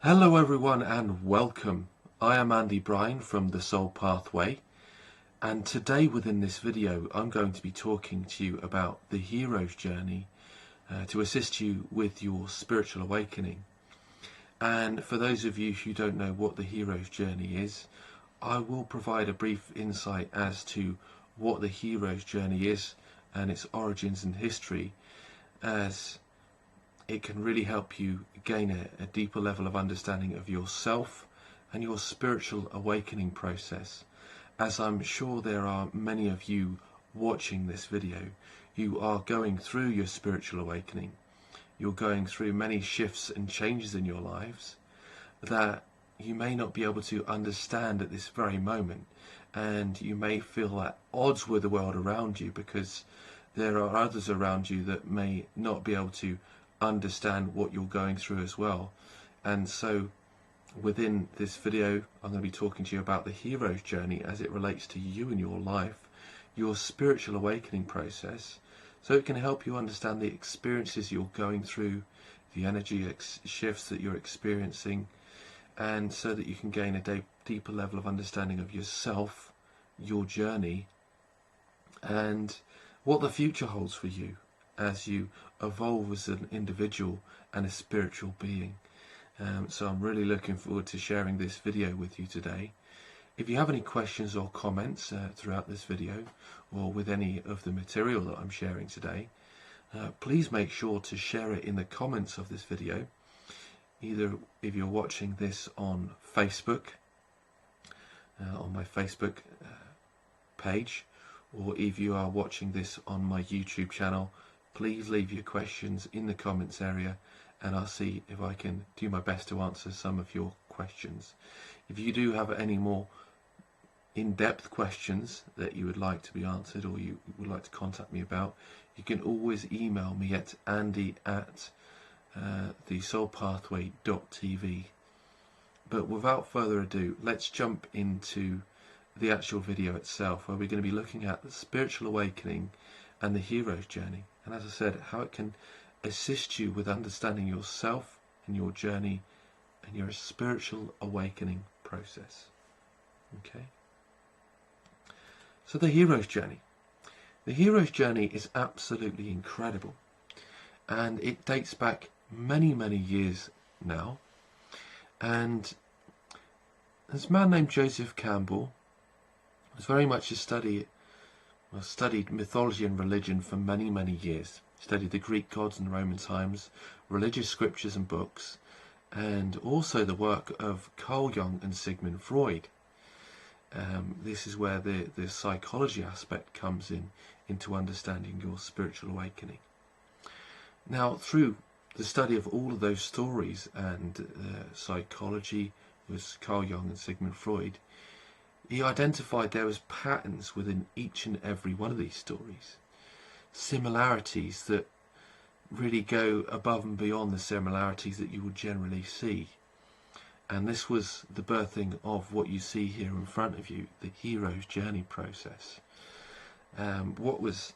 Hello everyone and welcome. I am Andy Bryan from The Soul Pathway, and today within this video I'm going to be talking to you about the hero's journey to assist you with your spiritual awakening. And for those of you who don't know what the hero's journey is, I will provide a brief insight as to what the hero's journey is and its origins and history, as it can really help you gain a deeper level of understanding of yourself and your spiritual awakening process. As I'm sure there are many of you watching this video, you are going through your spiritual awakening. You're going through many shifts and changes in your lives that you may not be able to understand at this very moment, and you may feel at odds with the world around you because there are others around you that may not be able to understand what you're going through as well. And so within this video I'm going to be talking to you about the hero's journey as it relates to you and your life, your spiritual awakening process, so it can help you understand the experiences you're going through, the energy shifts that you're experiencing, and so that you can gain a deeper level of understanding of yourself, your journey, and what the future holds for you as you evolve as an individual and a spiritual being. So I'm really looking forward to sharing this video with you today. If you have any questions or comments throughout this video or with any of the material that I'm sharing today, please make sure to share it in the comments of this video, either if you're watching this on Facebook, on my Facebook page, or if you are watching this on my YouTube channel. Please leave your questions in the comments area and I'll see if I can do my best to answer some of your questions. If you do have any more in-depth questions that you would like to be answered or you would like to contact me about, you can always email me at andy@thesoulpathway.tv. But without further ado, let's jump into the actual video itself, where we're going to be looking at the spiritual awakening and the hero's journey, and as I said, how it can assist you with understanding yourself and your journey and your spiritual awakening process. Okay, so the hero's journey. The hero's journey is absolutely incredible, and it dates back many years now. And this man named Joseph Campbell was very much studied mythology and religion for many years. Studied the Greek gods and Roman times, religious scriptures and books, and also the work of Carl Jung and Sigmund Freud. This is where the psychology aspect comes into understanding your spiritual awakening. Now, through the study of all of those stories and psychology with Carl Jung and Sigmund Freud, he identified there was patterns within each and every one of these stories, similarities that really go above and beyond the similarities that you would generally see. And this was the birthing of what you see here in front of you, the hero's journey process. What is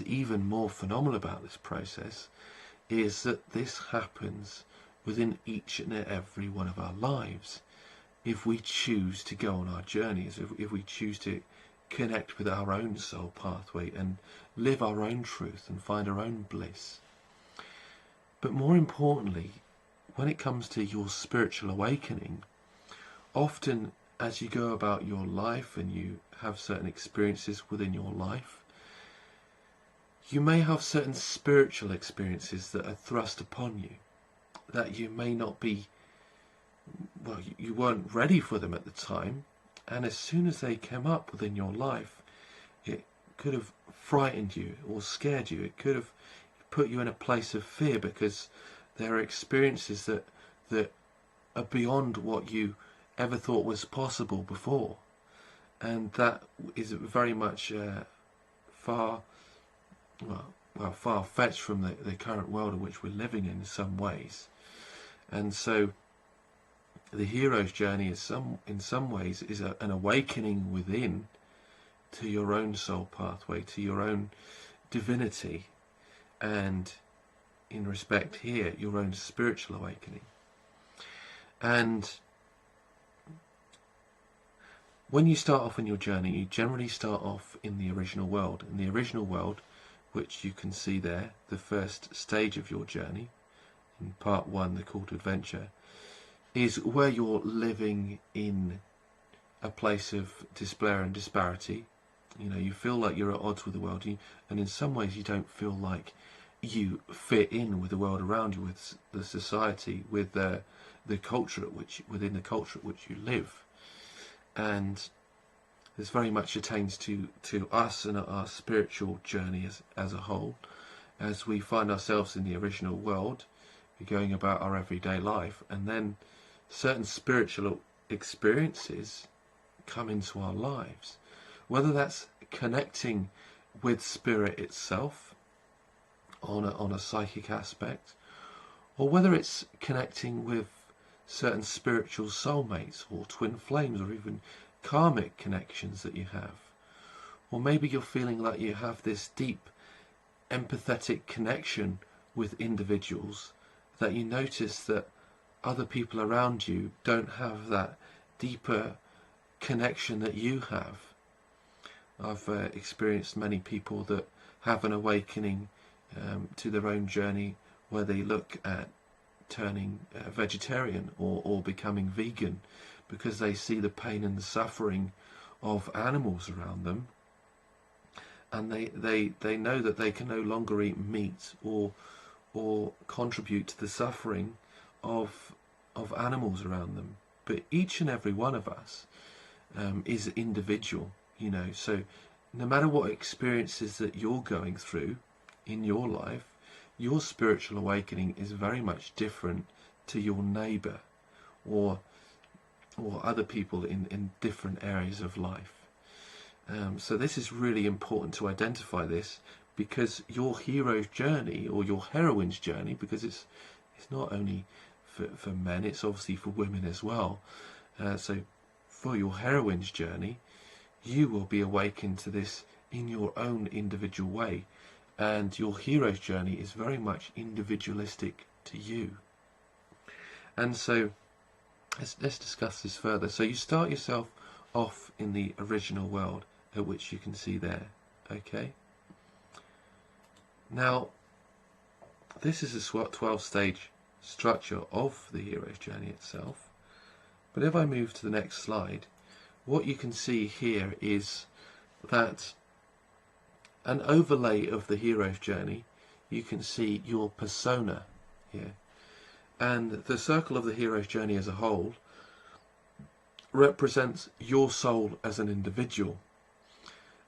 even more phenomenal about this process is that this happens within each and every one of our lives. If we choose to go on our journeys, if we choose to connect with our own soul pathway and live our own truth and find our own bliss. But more importantly, when it comes to your spiritual awakening, often as you go about your life and you have certain experiences within your life, you may have certain spiritual experiences that are thrust upon you that you may not be, well, you weren't ready for them at the time, and as soon as they came up within your life, it could have frightened you or scared you. It could have put you in a place of fear because there are experiences that are beyond what you ever thought was possible before, and that is very much far-fetched from the current world in which we're living in some ways. And so the hero's journey is in some ways is an awakening within to your own soul pathway, to your own divinity, and in respect here, your own spiritual awakening. And when you start off in your journey, you generally start off in the original world. In the original world, which you can see there, the first stage of your journey, in part 1, the call to adventure, is where you're living in a place of despair and disparity. You know, you feel like you're at odds with the world, and in some ways you don't feel like you fit in with the world around you, with the society, with the culture within the culture at which you live. And this very much attains to us and our spiritual journey as a whole, as we find ourselves in the original world, going about our everyday life, and then certain spiritual experiences come into our lives, whether that's connecting with spirit itself on a psychic aspect, or whether it's connecting with certain spiritual soulmates or twin flames, or even karmic connections that you have. Or maybe you're feeling like you have this deep empathetic connection with individuals, that you notice that other people around you don't have that deeper connection that you have. I've experienced many people that have an awakening to their own journey, where they look at turning vegetarian or becoming vegan, because they see the pain and the suffering of animals around them, and they know that they can no longer eat meat or contribute to the suffering of animals around them. But each and every one of us is individual, you know. So no matter what experiences that you're going through in your life, your spiritual awakening is very much different to your neighbour or other people in different areas of life. So this is really important to identify this, because your hero's journey, or your heroine's journey, because it's not only for men, it's obviously for women as well. So for your heroine's journey, you will be awakened to this in your own individual way, and your hero's journey is very much individualistic to you. And so let's discuss this further. So you start yourself off in the original world, at which you can see there. Okay. Now, this is a 12-stage structure of the hero's journey itself. But if I move to the next slide, what you can see here is that an overlay of the hero's journey, you can see your persona here. And the circle of the hero's journey as a whole represents your soul as an individual.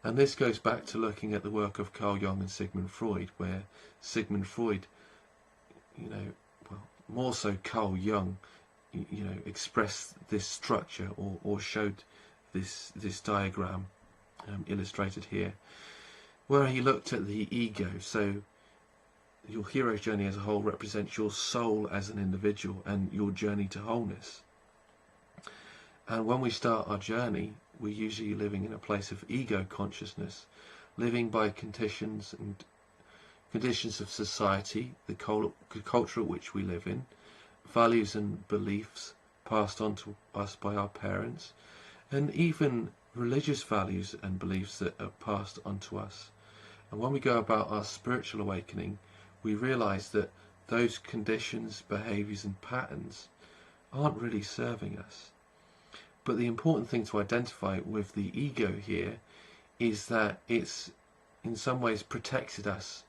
And this goes back to looking at the work of Carl Jung and Sigmund Freud, where Sigmund Freud, more so Carl Jung, expressed this structure or showed this diagram illustrated here, where he looked at the ego. So your hero's journey as a whole represents your soul as an individual and your journey to wholeness. And when we start our journey, we're usually living in a place of ego consciousness, living by conditions of society, the culture which we live in, values and beliefs passed on to us by our parents, and even religious values and beliefs that are passed on to us. And when we go about our spiritual awakening, we realize that those conditions, behaviors and patterns aren't really serving us. But the important thing to identify with the ego here is that it's in some ways protected us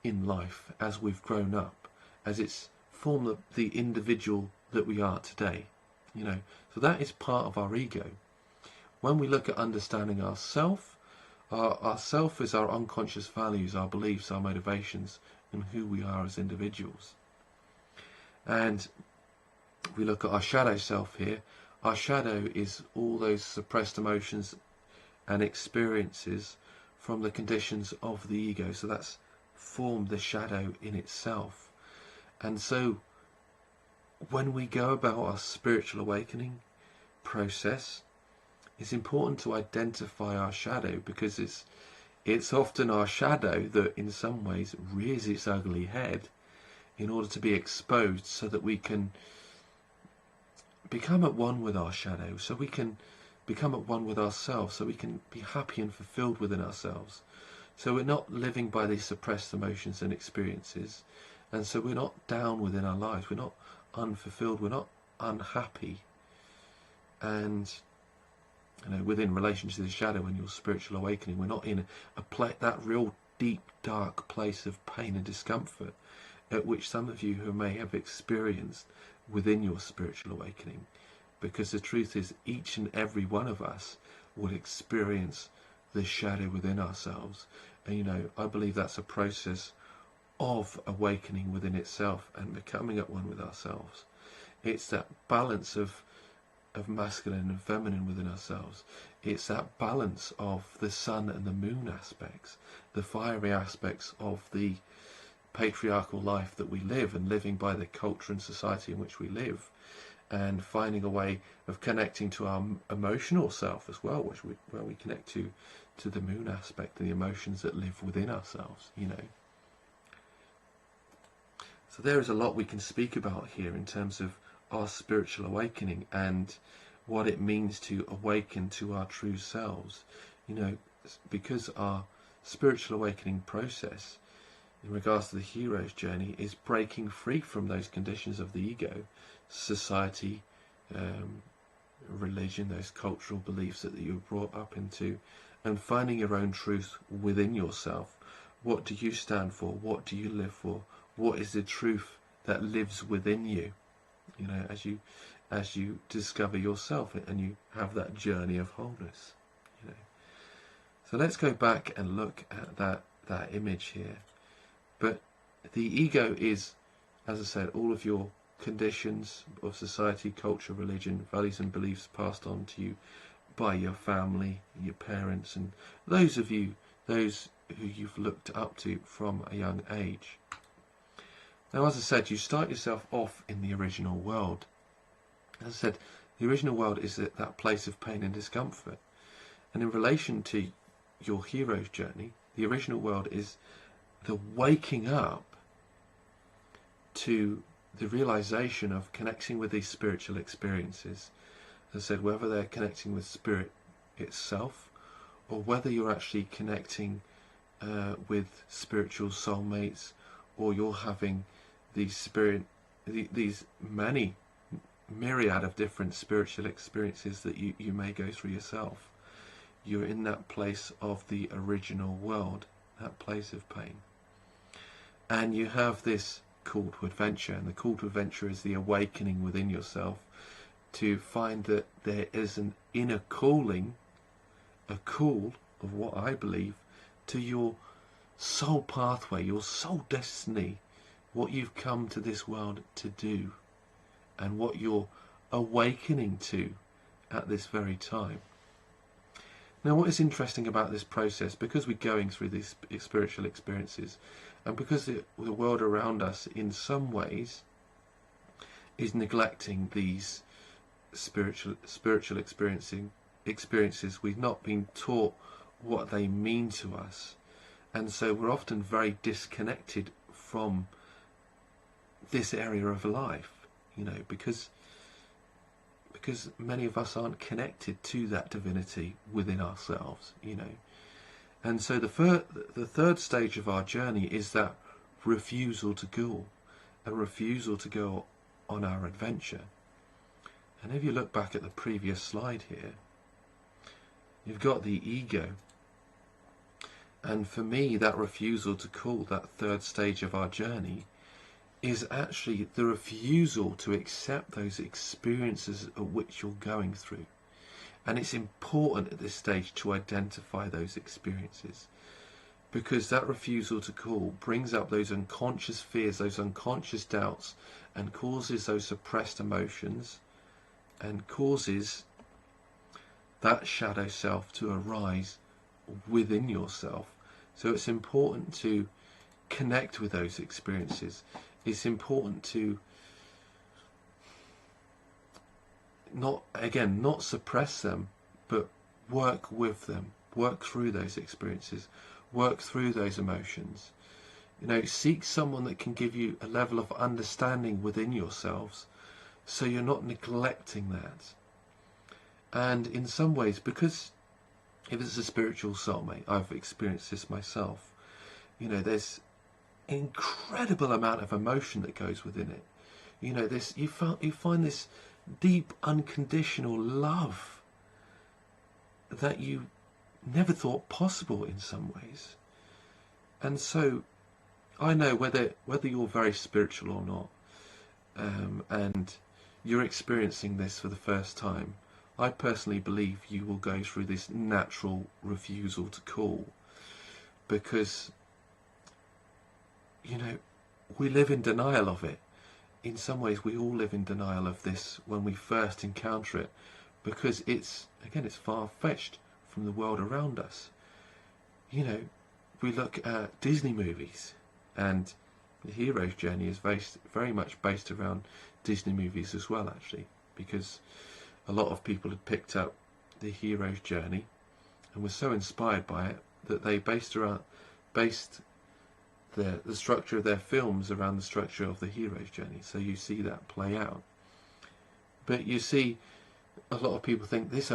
in life as we've grown up, as it's formed the individual that we are today. So that is part of our ego. When we look at understanding ourself, our self is our unconscious values, our beliefs, our motivations, and who we are as individuals. And we look at our shadow self here. Our shadow is all those suppressed emotions and experiences from the conditions of the ego. So that's formed the shadow in itself. And so when we go about our spiritual awakening process, it's important to identify our shadow, because it's often our shadow that in some ways rears its ugly head in order to be exposed, so that we can become at one with our shadow, so we can become at one with ourselves, so we can be happy and fulfilled within ourselves. So we're not living by these suppressed emotions and experiences, and so we're not down within our lives, we're not unfulfilled, we're not unhappy. And within relation to the shadow and your spiritual awakening, we're not in that real deep, dark place of pain and discomfort at which some of you who may have experienced within your spiritual awakening. Because the truth is, each and every one of us will experience the shadow within ourselves. And I believe that's a process of awakening within itself and becoming at one with ourselves. It's that balance of masculine and feminine within ourselves. It's that balance of the sun and the moon aspects, the fiery aspects of the patriarchal life that we live, and living by the culture and society in which we live, and finding a way of connecting to our emotional self as well, where we connect to the moon aspect and the emotions that live within ourselves. So there is a lot we can speak about here in terms of our spiritual awakening and what it means to awaken to our true selves. Because our spiritual awakening process in regards to the hero's journey is breaking free from those conditions of the ego, society, religion, those cultural beliefs that you were brought up into, and finding your own truth within yourself. What do you stand for? What do you live for? What is the truth that lives within you? As you discover yourself and you have that journey of wholeness. So let's go back and look at that image here. But the ego is, as I said, all of your conditions of society, culture, religion, values and beliefs passed on to you by your family, your parents, and those who you've looked up to from a young age. Now, as I said, you start yourself off in the original world. As I said, the original world is that place of pain and discomfort. And in relation to your hero's journey, the original world is the waking up to the realization of connecting with these spiritual experiences. As I said, whether they're connecting with spirit itself, or whether you're actually connecting with spiritual soulmates, or you're having these many myriad of different spiritual experiences that you may go through yourself. You're in that place of the original world, that place of pain. And you have this call to adventure, and the call to adventure is the awakening within yourself to find that there is an inner calling, a call of what I believe to your soul pathway, your soul destiny, what you've come to this world to do, and what you're awakening to at this very time. Now, what is interesting about this process, because we're going through these spiritual experiences, and because the world around us in some ways is neglecting these spiritual experiences, we've not been taught what they mean to us, and so we're often very disconnected from this area of life, because many of us aren't connected to that divinity within ourselves, And so the third stage of our journey is that refusal to go, a refusal to go on our adventure. And if you look back at the previous slide here, you've got the ego. And for me, that refusal to call, that third stage of our journey, is actually the refusal to accept those experiences of which you're going through. And it's important at this stage to identify those experiences, because that refusal to call brings up those unconscious fears, those unconscious doubts, and causes those suppressed emotions, and causes that shadow self to arise within yourself. So it's important to connect with those experiences. It's important to not suppress them, but work with them, work through those experiences, work through those emotions. Seek someone that can give you a level of understanding within yourselves, So you're not neglecting that. And in some ways, because if it's a spiritual soulmate, I've experienced this myself, you know, there's an incredible amount of emotion that goes within it. You know, this you find this deep, unconditional love that you never thought possible in some ways. And so I know whether you're very spiritual or not, and you're experiencing this for the first time, I personally believe you will go through this natural refusal to call, because, you know, we live in denial of it. In some ways, we all live in denial of this when we first encounter it, because it's far-fetched from the world around us. You know, we look at Disney movies, and the hero's journey is very much based around Disney movies as well, actually, because a lot of people had picked up the hero's journey and were so inspired by it that they based the structure of their films around the structure of the hero's journey. So you see that play out. But you see, a lot of people think this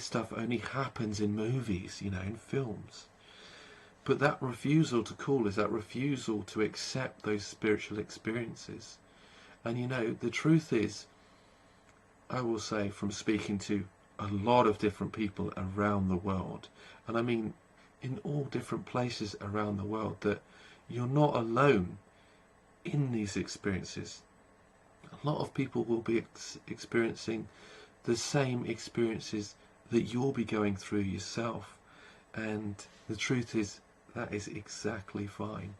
stuff only happens in movies, you know, in films. But that refusal to call is that refusal to accept those spiritual experiences. And you know, the truth is, I will say, from speaking to a lot of different people around the world, and I mean in all different places around the world, that you're not alone in these experiences. A lot of people will be experiencing the same experiences that you'll be going through yourself. And the truth is, that is exactly fine.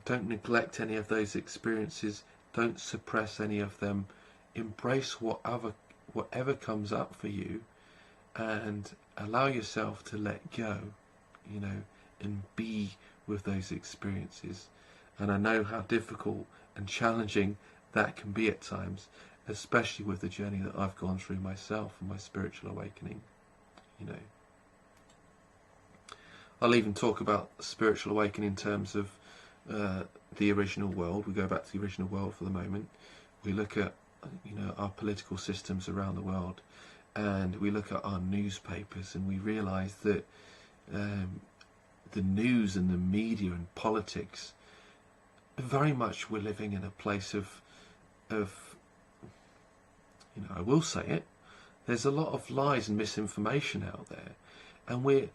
Don't neglect any of those experiences. Don't suppress any of them. Embrace whatever comes up for you, and allow yourself to let go, you know, and be with those experiences. And I know how difficult and challenging that can be at times, especially with the journey that I've gone through myself and my spiritual awakening. You know, I'll even talk about spiritual awakening in terms of the original world. We go back to the original world for the moment. We look at, you know, our political systems around the world, and we look at our newspapers, and we realise that the news and the media and politics, very much we're living in a place of, you know, I will say it, there's a lot of lies and misinformation out there, and we're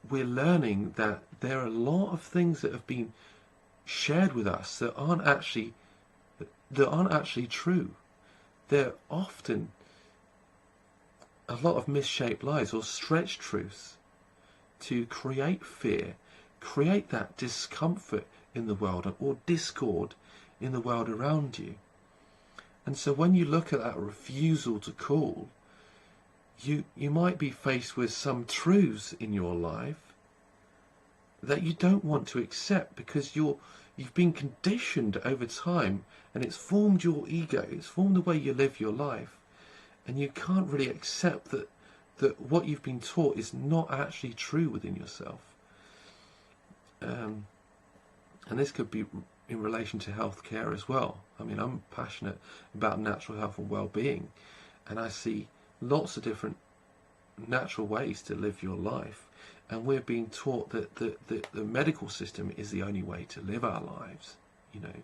learning that there are a lot of things that have been shared with us that aren't actually true. They're often a lot of misshaped lies or stretched truths to create fear, create that discomfort in the world, or discord in the world around you. And so when you look at that refusal to call, you might be faced with some truths in your life that you don't want to accept, because you've been conditioned over time, and it's formed your ego, it's formed the way you live your life, and you can't really accept that what you've been taught is not actually true within yourself. And this could be in relation to healthcare as well. I mean, I'm passionate about natural health and well-being, and I see lots of different natural ways to live your life, and we're being taught that the medical system is the only way to live our lives, you know.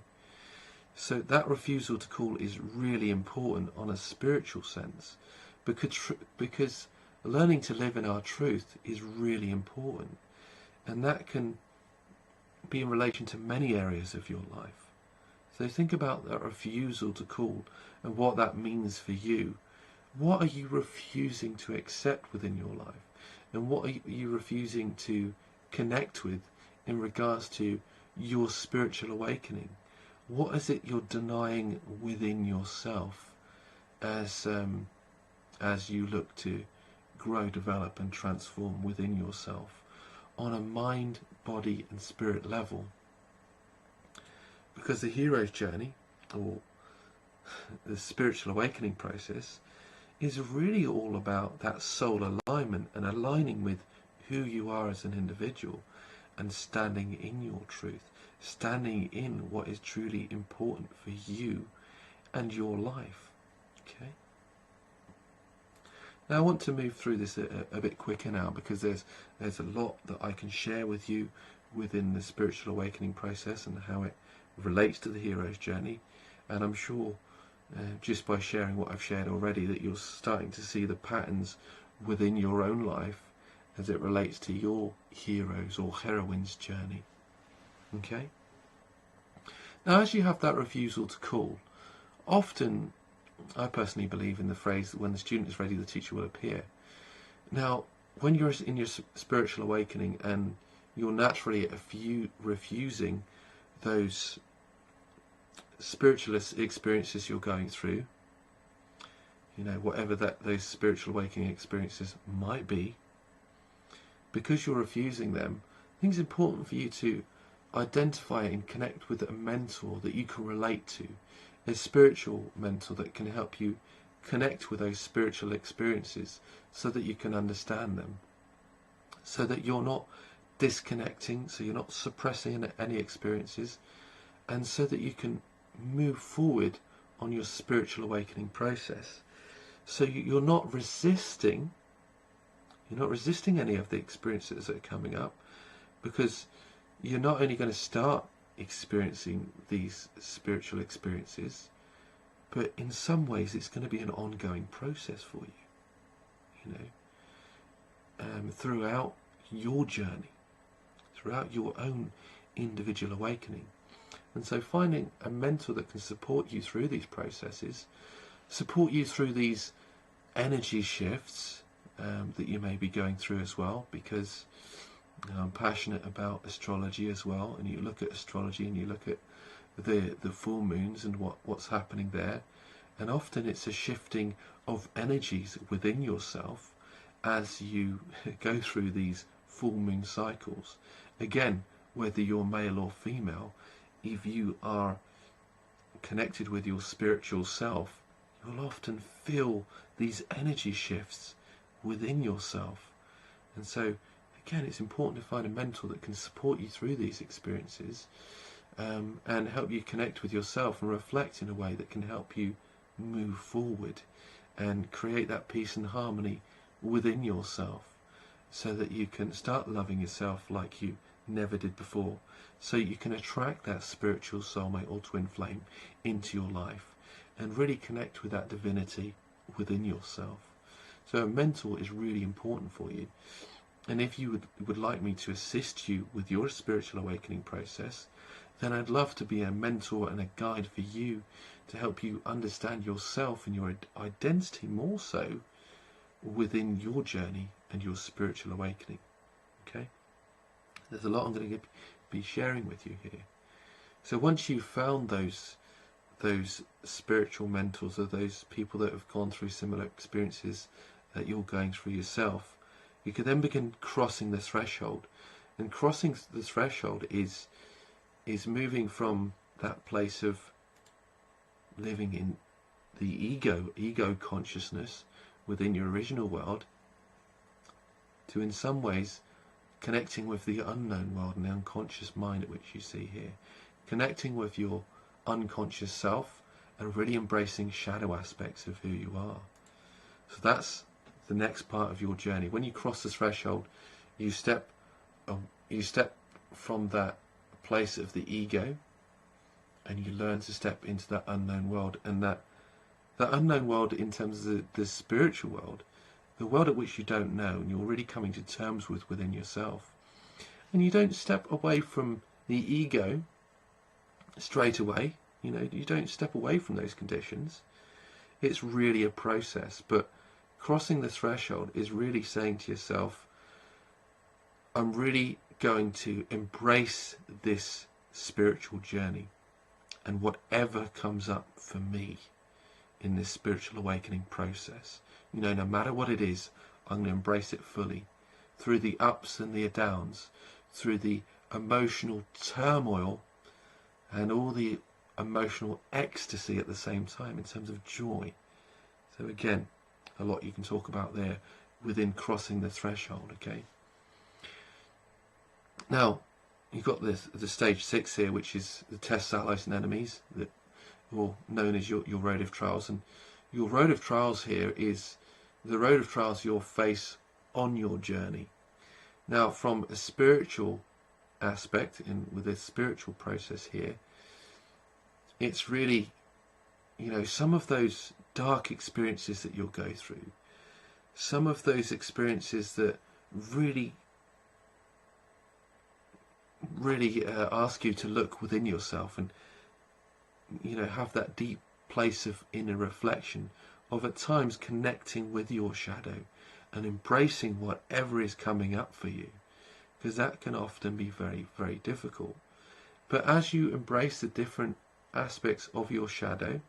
So that refusal to call is really important on a spiritual sense, because learning to live in our truth is really important, and that can be in relation to many areas of your life. So think about that refusal to call and what that means for you. What are you refusing to accept within your life? And what are you refusing to connect with in regards to your spiritual awakening? What is it you're denying within yourself as you look to grow, develop and transform within yourself on a mind, body and spirit level? Because the hero's journey, or the spiritual awakening process, is really all about that soul alignment and aligning with who you are as an individual, and standing in your truth, standing in what is truly important for you, and your life. Okay. Now I want to move through this a bit quicker now, because there's a lot that I can share with you within the spiritual awakening process and how it relates to the hero's journey. And I'm sure just by sharing what I've shared already that you're starting to see the patterns within your own life as it relates to your hero's or heroine's journey. Okay? Now, as you have that refusal to call, often I personally believe in the phrase that when the student is ready, the teacher will appear. Now, when you're in your spiritual awakening and you're naturally refusing those spiritual experiences you're going through, you know, whatever those spiritual awakening experiences might be, because you're refusing them, I think it's important for you to identify and connect with a mentor that you can relate to, a spiritual mentor that can help you connect with those spiritual experiences so that you can understand them, so that you're not disconnecting, so you're not suppressing any experiences, and so that you can move forward on your spiritual awakening process. So you're not resisting any of the experiences that are coming up, because you're not only going to start experiencing these spiritual experiences, but in some ways it's going to be an ongoing process for you, throughout your journey, throughout your own individual awakening. And so finding a mentor that can support you through these processes, support you through these energy shifts that you may be going through as well, because I'm passionate about astrology as well, and you look at astrology and you look at the full moons and what's happening there, and often it's a shifting of energies within yourself as you go through these full moon cycles. Again, whether you're male or female, if you are connected with your spiritual self, you'll often feel these energy shifts within yourself. And so again, it's important to find a mentor that can support you through these experiences, and help you connect with yourself and reflect in a way that can help you move forward and create that peace and harmony within yourself, so that you can start loving yourself like you never did before, so you can attract that spiritual soulmate or twin flame into your life and really connect with that divinity within yourself. So a mentor is really important for you. And if you would like me to assist you with your spiritual awakening process, then I'd love to be a mentor and a guide for you to help you understand yourself and your identity more so within your journey and your spiritual awakening. Okay? There's a lot I'm going to be sharing with you here. So once you've found those spiritual mentors, or those people that have gone through similar experiences that you're going through yourself, you can then begin crossing the threshold. And crossing the threshold is moving from that place of living in the ego consciousness within your original world, to in some ways connecting with the unknown world and the unconscious mind, at which you see here, connecting with your unconscious self and really embracing shadow aspects of who you are. So that's the next part of your journey. When you cross the threshold, you step from that place of the ego, and you learn to step into that unknown world. And that unknown world, in terms of the spiritual world, the world at which you don't know, and you're really coming to terms with within yourself. And you don't step away from the ego straight away. You don't step away from those conditions. It's really a process. But crossing the threshold is really saying to yourself, I'm really going to embrace this spiritual journey, and whatever comes up for me in this spiritual awakening process, no matter what it is, I'm going to embrace it fully, through the ups and the downs, through the emotional turmoil and all the emotional ecstasy at the same time, in terms of joy. So again, a lot you can talk about there within crossing the threshold. Okay. Now, you've got the stage 6 here, which is the test, satellites and enemies, that or known as your road of trials. And your road of trials here is the road of trials you'll face on your journey. Now, from a spiritual aspect, and with a spiritual process here, it's really, some of those dark experiences that you'll go through, some of those experiences that really ask you to look within yourself and have that deep place of inner reflection, of at times connecting with your shadow and embracing whatever is coming up for you, because that can often be very, very difficult. But as you embrace the different aspects of your shadow,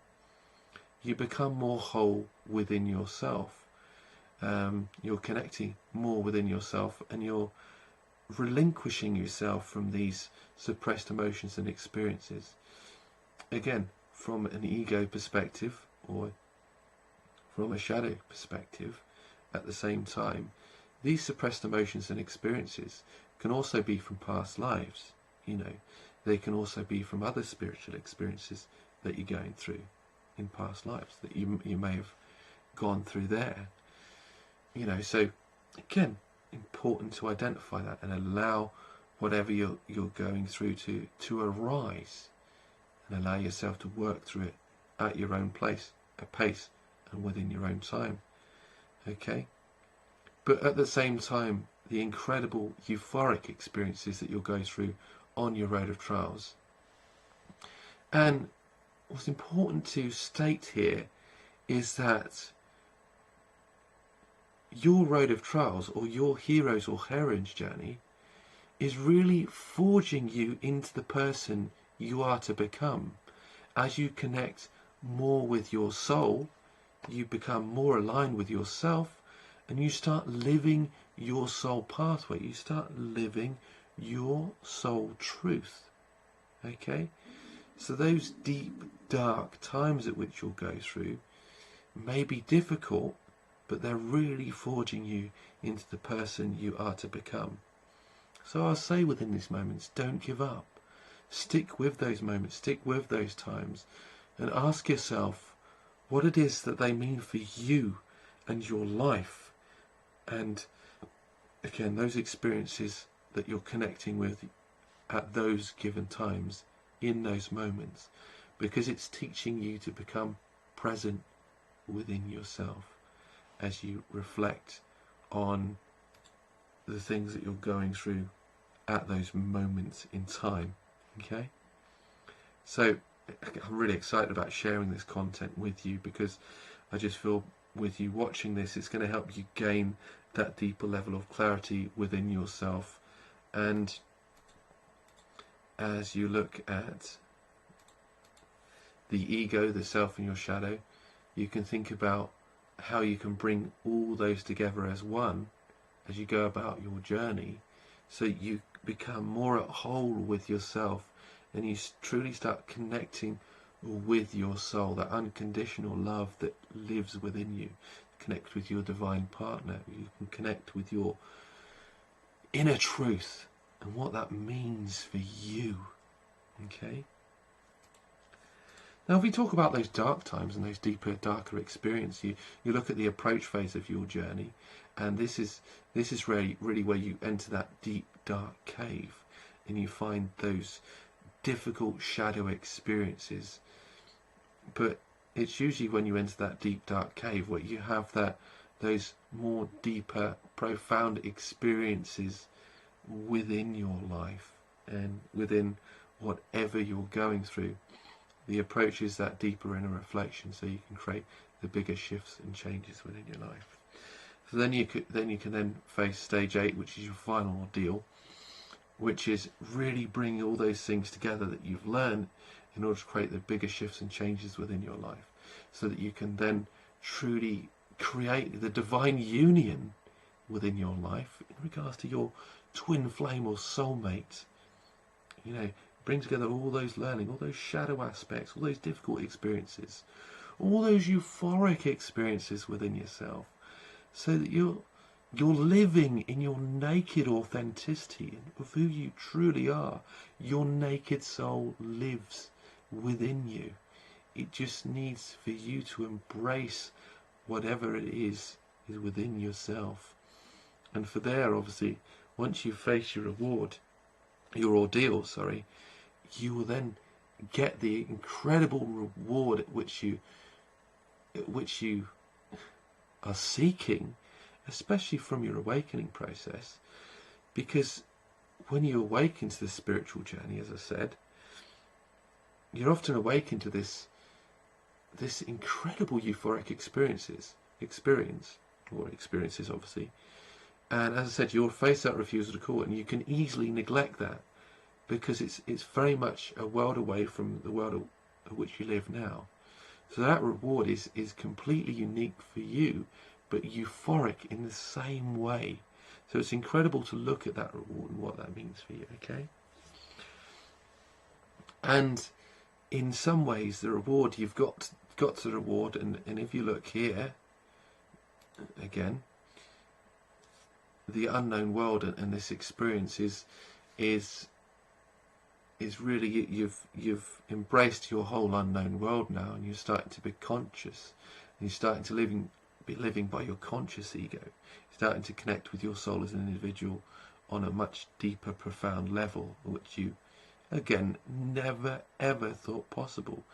you become more whole within yourself. You're connecting more within yourself, and you're relinquishing yourself from these suppressed emotions and experiences. Again, from an ego perspective or from a shadow perspective, at the same time, these suppressed emotions and experiences can also be from past lives. They can also be from other spiritual experiences that you're going through in past lives that you may have gone through there. So again, important to identify that and allow whatever you're going through to arise, and allow yourself to work through it at your own pace, and within your own time. Okay? But at the same time, the incredible euphoric experiences that you'll go through on your road of trials. And what's important to state here is that your road of trials, or your hero's or heroine's journey, is really forging you into the person you are to become. As you connect more with your soul, you become more aligned with yourself, and you start living your soul pathway. You start living your soul truth. Okay? So those deep, dark times at which you'll go through may be difficult, but they're really forging you into the person you are to become. So I'll say within these moments, don't give up. Stick with those moments, stick with those times, and ask yourself what it is that they mean for you and your life. And again, those experiences that you're connecting with at those given times, in those moments, because it's teaching you to become present within yourself as you reflect on the things that you're going through at those moments in time. Okay? So I'm really excited about sharing this content with you, because I just feel with you watching this, it's going to help you gain that deeper level of clarity within yourself. And as you look at the ego, the self, and your shadow, you can think about how you can bring all those together as one as you go about your journey, so you become more at whole with yourself, and you truly start connecting with your soul, that unconditional love that lives within you. Connect with your divine partner. You can connect with your inner truth and what that means for you. Okay? Now, if we talk about those dark times and those deeper, darker experiences, you look at the approach phase of your journey, and this is really where you enter that deep, dark cave, and you find those difficult shadow experiences. But it's usually when you enter that deep, dark cave where you have those more deeper, profound experiences within your life and within whatever you're going through. The approach is that deeper inner reflection, so you can create the bigger shifts and changes within your life. So then you can face stage 8, which is your final ordeal, which is really bringing all those things together that you've learned in order to create the bigger shifts and changes within your life, so that you can then truly create the divine union within your life in regards to your twin flame or soulmate. Bring together all those learning, all those shadow aspects, all those difficult experiences, all those euphoric experiences within yourself, so that you're living in your naked authenticity of who you truly are. Your naked soul lives within you It just needs for you to embrace whatever it is within yourself. And for there, obviously, once you face your ordeal, you will then get the incredible reward at which you are seeking, especially from your awakening process. Because when you awaken to the spiritual journey, as I said, you're often awakened to this incredible euphoric experiences, obviously. And as I said, you'll face that refusal to call, and you can easily neglect that because it's very much a world away from the world at which you live now. So that reward is completely unique for you, but euphoric in the same way. So it's incredible to look at that reward and what that means for you, okay? And in some ways, the reward, you've got to the reward, and if you look here, again, the unknown world and this experience is really, you've embraced your whole unknown world now, and you're starting to be conscious, and you're starting to be living by your conscious ego. You're starting to connect with your soul as an individual on a much deeper, profound level, which you, again, never ever thought possible,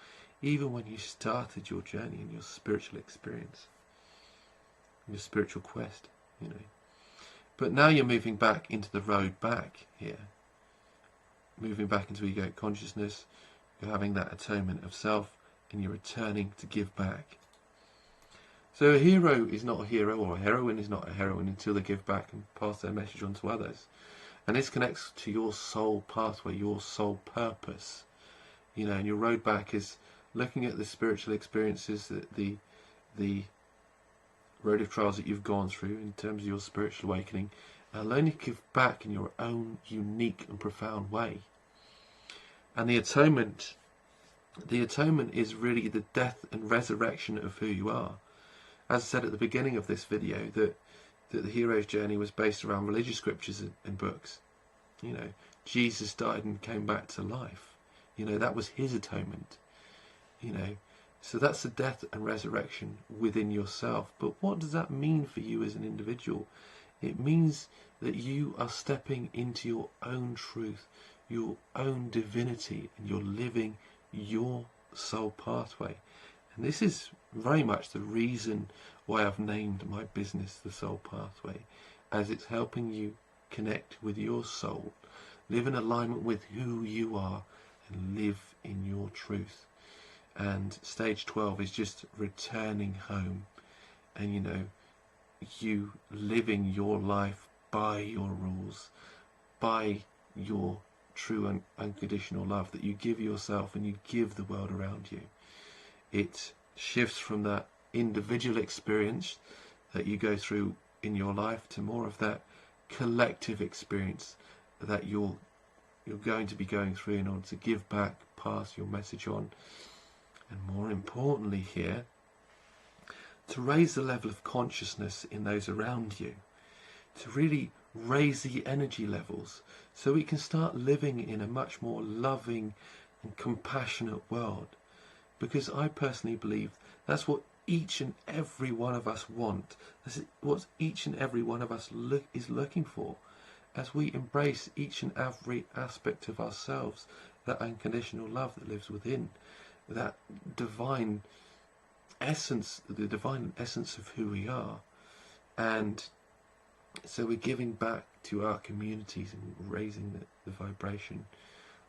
even when you started your journey and your spiritual experience, your spiritual quest, you know. But now you're moving back into the road back here, moving back into egoic consciousness. You're having that atonement of self, and you're returning to give back. So a hero is not a hero, or a heroine is not a heroine, until they give back and pass their message on to others. And this connects to your soul pathway, your soul purpose. You know, and your road back is looking at the spiritual experiences, the road of trials that you've gone through in terms of your spiritual awakening, and learning to give back in your own unique and profound way. And the atonement is really the death and resurrection of who you are. As I said at the beginning of this video, that the hero's journey was based around religious scriptures and books. You know, Jesus died and came back to life. You know, that was his atonement. You know, so that's the death and resurrection within yourself. But what does that mean for you as an individual? It means that you are stepping into your own truth, your own divinity, and you're living your soul pathway. And this is very much the reason why I've named my business The Soul Pathway, as it's helping you connect with your soul, live in alignment with who you are, and live in your truth. And stage 12 is just returning home, and you know, you living your life by your rules, by your true and unconditional love that you give yourself and you give the world around you. It shifts from that individual experience that you go through in your life to more of that collective experience that you're going to be going through in order to give back, pass your message on, and more importantly here, to raise the level of consciousness in those around you, to really raise the energy levels so we can start living in a much more loving and compassionate world. Because I personally believe that's what each and every one of us want. That's what each and every one of us is looking for, as we embrace each and every aspect of ourselves, that unconditional love that lives within, that divine essence, the divine essence of who we are. And so we're giving back to our communities and raising the vibration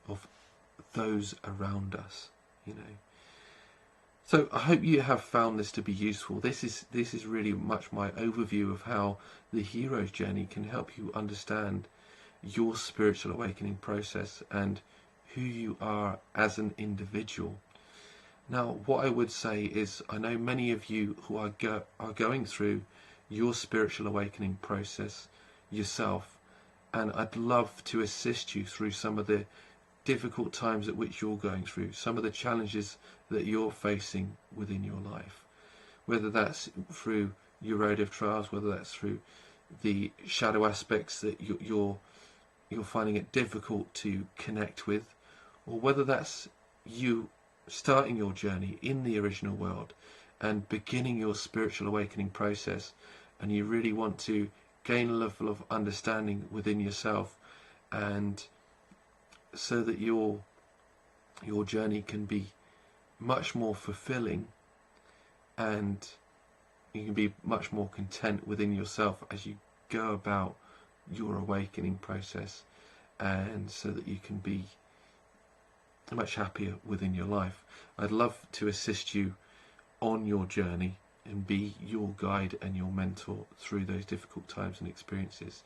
of those around us, you know. So I hope you have found this to be useful. This is really much my overview of how the hero's journey can help you understand your spiritual awakening process and who you are as an individual. Now, what I would say is, I know many of you who are going through your spiritual awakening process yourself, and I'd love to assist you through some of the difficult times at which you're going through, some of the challenges that you're facing within your life, whether that's through your road of trials, whether that's through the shadow aspects that you're finding it difficult to connect with, or whether that's you starting your journey in the original world and beginning your spiritual awakening process, and you really want to gain a level of understanding within yourself, and so that your journey can be much more fulfilling, and you can be much more content within yourself as you go about your awakening process, and so that you can be much happier within your life. I'd love to assist you on your journey and be your guide and your mentor through those difficult times and experiences.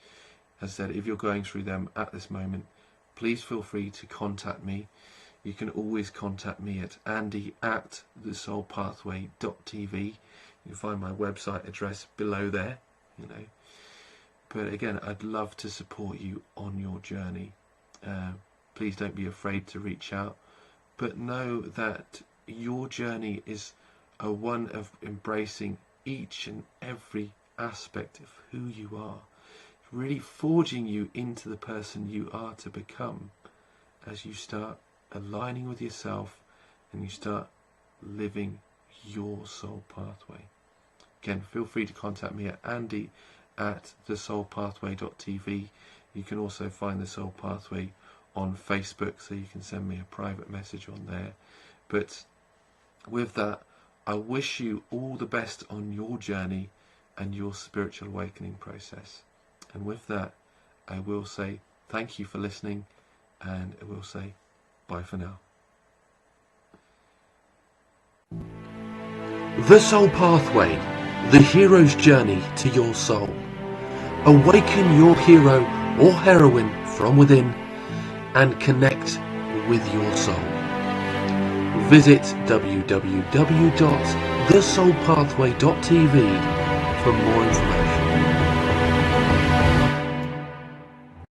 As I said, if you're going through them at this moment, please feel free to contact me. You can always contact me at andy@thesoulpathway.tv. You can find my website address below there, But again, I'd love to support you on your journey. Please don't be afraid to reach out, but know that your journey is a one of embracing each and every aspect of who you are, really forging you into the person you are to become as you start aligning with yourself and you start living your soul pathway. Again, feel free to contact me at andy@thesoulpathway.tv. You can also find the Soul Pathway on Facebook, so you can send me a private message on there. But with that, I wish you all the best on your journey and your spiritual awakening process. And with that, I will say thank you for listening, and I will say bye for now. The Soul Pathway, the hero's journey to your soul. Awaken your hero or heroine from within and connect with your soul. Visit www.thesoulpathway.tv for more information.